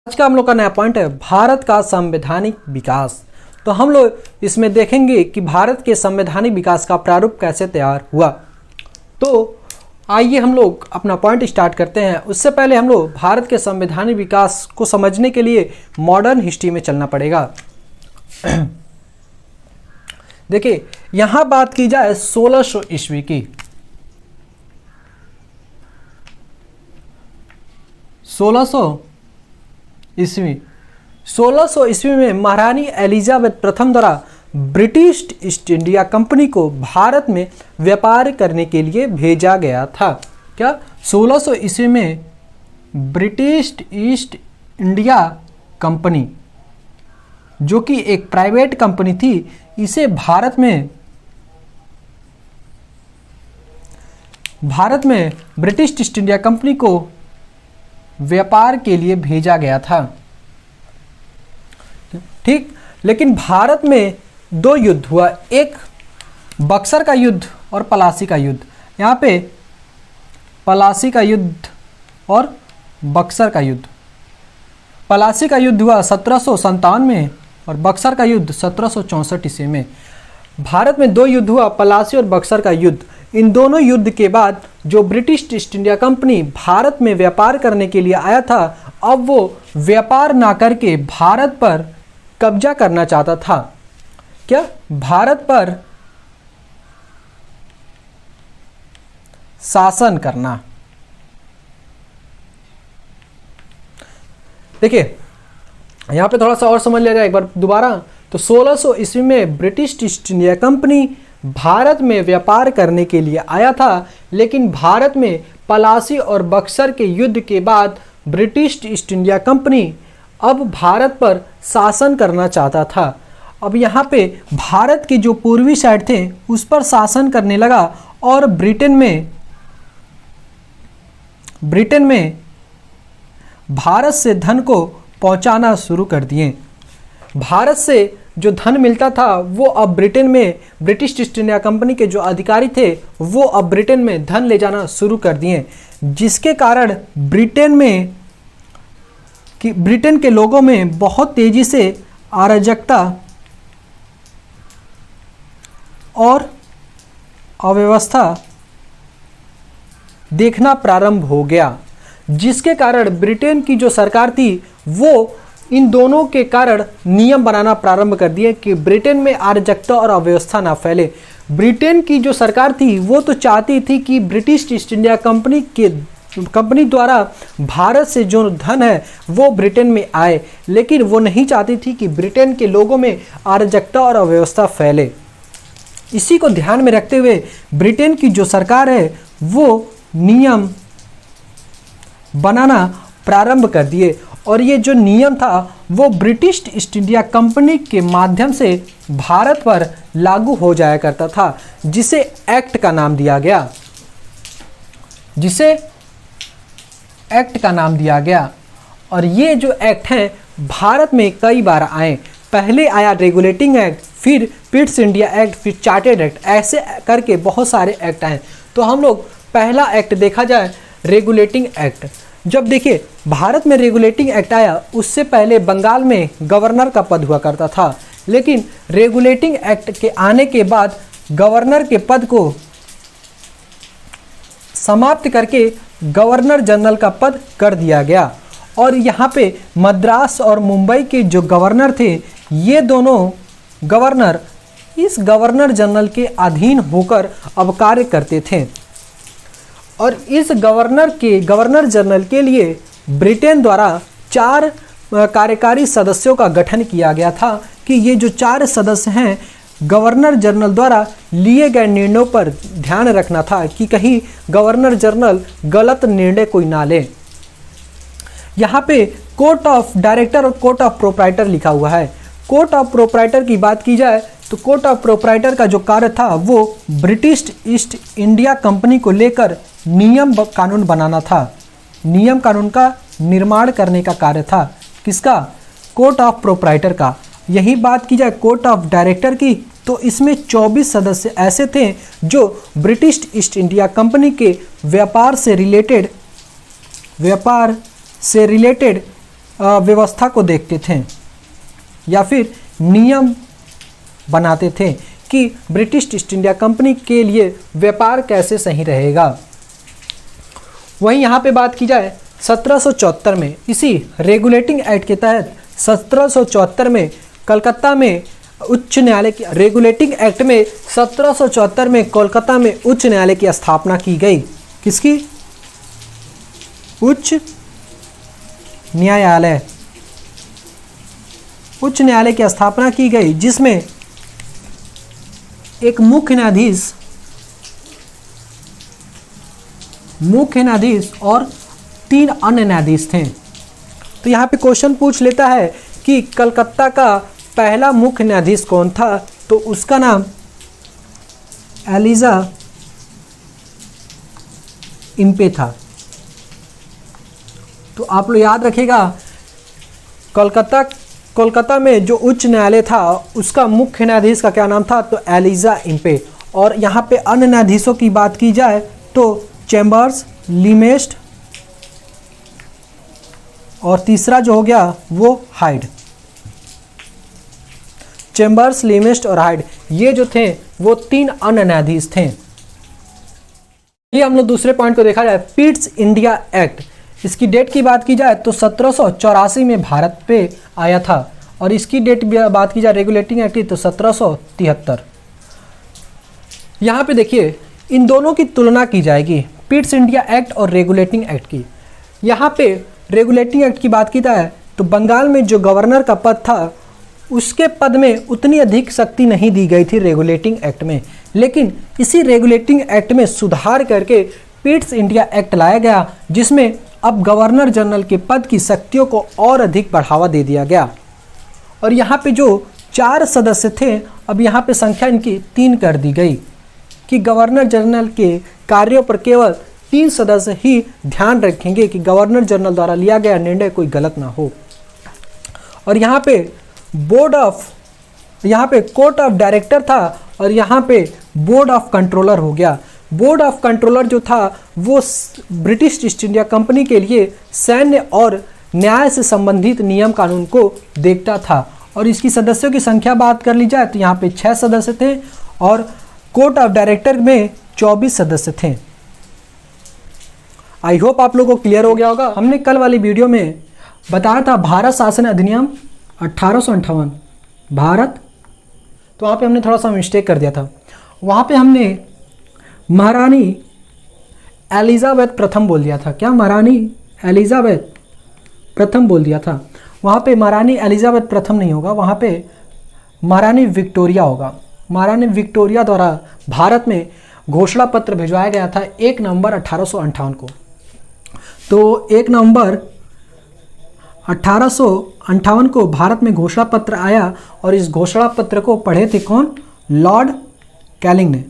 आज का हम लोग का नया पॉइंट है भारत का संवैधानिक विकास। तो हम लोग इसमें देखेंगे कि भारत के संवैधानिक विकास का प्रारूप कैसे तैयार हुआ। तो आइए हम लोग अपना पॉइंट स्टार्ट करते हैं। उससे पहले हम लोग भारत के संवैधानिक विकास को समझने के लिए मॉडर्न हिस्ट्री में चलना पड़ेगा। देखिए यहाँ बात की जाए 1600 ईस्वी की। 1600 ईस्वी में महारानी एलिजाबेथ प्रथम द्वारा ब्रिटिश ईस्ट इंडिया कंपनी को भारत में व्यापार करने के लिए भेजा गया था। क्या 1600 ईस्वी में ब्रिटिश ईस्ट इंडिया कंपनी, जो कि एक प्राइवेट कंपनी थी, इसे भारत में ब्रिटिश ईस्ट इंडिया कंपनी को व्यापार के लिए भेजा गया था। ठीक, लेकिन भारत में दो युद्ध हुआ, एक बक्सर का युद्ध और पलासी का युद्ध। यहाँ पे पलासी का युद्ध और बक्सर का युद्ध। पलासी का युद्ध हुआ 1757 में और बक्सर का युद्ध 1764 ईस्वी में। भारत में दो युद्ध हुआ, पलासी और बक्सर का युद्ध। इन दोनों युद्ध के बाद जो British east India company Bharat में व्यापार करने के लिए आया था, अब वो व्यापार ना करके भारत पर कब्जा करना चाहता था। क्या भारत पर शासन करना। देखिए यहां पे थोड़ा सा और समझ लिया जाए एक बार दोबारा। तो 1600 ईस्वी में British east India company Bharat में व्यापार करने के लिए आया था, लेकिन भारत में पलासी और बक्सर के युद्ध के बाद ब्रिटिश ईस्ट इंडिया कंपनी अब भारत पर शासन करना चाहता था। अब यहाँ पे भारत के जो पूर्वी साइड थे उस पर शासन करने लगा और ब्रिटेन में भारत से धन को पहुँचाना शुरू कर दिए। भारत से जो धन मिलता था वो अब ब्रिटेन में, ब्रिटिश ईस्ट इंडिया कंपनी के जो अधिकारी थे वो अब ब्रिटेन में धन ले जाना शुरू कर दिए, जिसके कारण ब्रिटेन के लोगों में बहुत तेजी से अराजकता और अव्यवस्था देखना प्रारंभ हो गया, जिसके कारण ब्रिटेन की जो सरकार थी वो इन दोनों के कारण नियम बनाना प्रारंभ कर दिए कि ब्रिटेन में अराजकता और अव्यवस्था ना फैले। ब्रिटेन की जो सरकार थी वो तो चाहती थी कि ब्रिटिश ईस्ट इंडिया कंपनी द्वारा भारत से जो धन है वो ब्रिटेन में आए, लेकिन वो नहीं चाहती थी कि ब्रिटेन के लोगों में अराजकता और अव्यवस्था फैले। इसी को ध्यान में रखते हुए ब्रिटेन की जो सरकार है वो नियम बनाना प्रारंभ कर दिए, और ये जो नियम था वो ब्रिटिश ईस्ट इंडिया कंपनी के माध्यम से भारत पर लागू हो जाया करता था, जिसे एक्ट का नाम दिया गया। और ये जो एक्ट हैं भारत में कई बार आए। पहले आया रेगुलेटिंग एक्ट, फिर पिट्स इंडिया एक्ट, फिर चार्टेड एक्ट, ऐसे करके बहुत सारे एक्ट आए। तो हम लोग पहला एक्ट देखा जाए रेगुलेटिंग एक्ट। जब देखिए भारत में रेगुलेटिंग एक्ट आया, उससे पहले बंगाल में गवर्नर का पद हुआ करता था, लेकिन रेगुलेटिंग एक्ट के आने के बाद गवर्नर के पद को समाप्त करके गवर्नर जनरल का पद कर दिया गया। और यहाँ पे मद्रास और मुंबई के जो गवर्नर थे, ये दोनों गवर्नर इस गवर्नर जनरल के अधीन होकर अब कार्य करते थे। और इस गवर्नर जनरल के लिए ब्रिटेन द्वारा 4 कार्यकारी सदस्यों का गठन किया गया था कि ये जो 4 सदस्य हैं गवर्नर जनरल द्वारा लिए गए निर्णयों पर ध्यान रखना था कि कहीं गवर्नर जनरल गलत निर्णय कोई ना ले। यहाँ पे कोर्ट ऑफ डायरेक्टर और कोर्ट ऑफ प्रोप्राइटर लिखा हुआ है। कोर्ट ऑफ प्रोप्राइटर की बात की जाए तो कोर्ट ऑफ प्रोप्राइटर का जो कार्य था वो ब्रिटिश ईस्ट इंडिया कंपनी को लेकर नियम कानून बनाना था, नियम कानून का निर्माण करने का कार्य था। किसका? कोर्ट ऑफ प्रोप्राइटर का। यही बात की जाए कोर्ट ऑफ डायरेक्टर की तो इसमें 24 सदस्य ऐसे थे जो ब्रिटिश ईस्ट इंडिया कंपनी के व्यापार से रिलेटेड व्यवस्था को देखते थे या फिर नियम बनाते थे कि ब्रिटिश ईस्ट इंडिया कंपनी के लिए व्यापार कैसे सही रहेगा। वहीं यहाँ पे बात की जाए 1774 में, इसी रेगुलेटिंग एक्ट के तहत 1774 में कलकत्ता में उच्च न्यायालय की, रेगुलेटिंग एक्ट में 1774 में कोलकाता में उच्च न्यायालय की स्थापना की गई। किसकी? उच्च न्यायालय, उच्च न्यायालय की स्थापना की गई, जिसमें एक मुख्य न्यायाधीश और 3 अन्य न्यायाधीश थे। तो यहाँ पे क्वेश्चन पूछ लेता है कि कलकत्ता का पहला मुख्य न्यायाधीश कौन था, तो उसका नाम एलिजा इम्पे था। तो आप लोग याद रखिएगा, कोलकाता में जो उच्च न्यायालय था उसका मुख्य न्यायाधीश का क्या नाम था, तो एलिजा इम्पे। और यहाँ पे अन्य न्यायाधीशों की बात की जाए तो चैम्बर्स, लीमेस्ट और तीसरा जो हो गया वो हाइड। चैम्बर्स, लीमेस्ट और हाइड, ये जो थे वो 3 अन्य न्यायाधीश थे। ये हम लोग दूसरे पॉइंट को देखा जाए, पिट्स इंडिया एक्ट। इसकी डेट की बात की जाए तो 1784 में भारत पे आया था और इसकी डेट बात की जाए रेगुलेटिंग एक्ट की तो 1773। यहाँ पे देखिए इन दोनों की तुलना की जाएगी, पिट्स इंडिया एक्ट और रेगुलेटिंग एक्ट की। यहाँ पे रेगुलेटिंग एक्ट की बात की जाए तो बंगाल में जो गवर्नर का पद था उसके पद में उतनी अधिक शक्ति नहीं दी गई थी रेगुलेटिंग एक्ट में, लेकिन इसी रेगुलेटिंग एक्ट में सुधार करके पिट्स इंडिया एक्ट लाया गया, जिसमें अब गवर्नर जनरल के पद की शक्तियों को और अधिक बढ़ावा दे दिया गया। और यहाँ पे जो 4 सदस्य थे, अब यहाँ पे संख्या इनकी 3 कर दी गई कि गवर्नर जनरल के कार्यों पर केवल 3 सदस्य ही ध्यान रखेंगे कि गवर्नर जनरल द्वारा लिया गया निर्णय कोई गलत ना हो। और यहाँ पे कोर्ट ऑफ डायरेक्टर था और यहाँ पे बोर्ड ऑफ कंट्रोलर हो गया। बोर्ड ऑफ कंट्रोलर जो था वो ब्रिटिश ईस्ट इंडिया कंपनी के लिए सैन्य और न्याय से संबंधित नियम कानून को देखता था। और इसकी सदस्यों की संख्या बात कर ली जाए तो यहाँ पे 6 सदस्य थे और कोर्ट ऑफ डायरेक्टर में 24 सदस्य थे। आई होप आप लोगों को क्लियर हो गया होगा। हमने कल वाली वीडियो में बताया था भारत शासन अधिनियम 1858 भारत, तो वहाँ पे हमने थोड़ा सा मिस्टेक कर दिया था। वहाँ पे हमने महारानी एलिजाबेथ प्रथम बोल दिया था। क्या? महारानी एलिजाबेथ प्रथम बोल दिया था। वहाँ पे महारानी एलिजाबेथ प्रथम नहीं होगा, वहाँ पे महारानी विक्टोरिया होगा। महारानी विक्टोरिया द्वारा भारत में घोषणा पत्र भिजवाया गया था 1 नवंबर 1858 को। तो 1 नवंबर 1858 को भारत में घोषणा पत्र आया और इस घोषणा पत्र को पढ़े थे कौन? लॉर्ड कैनिंग ने।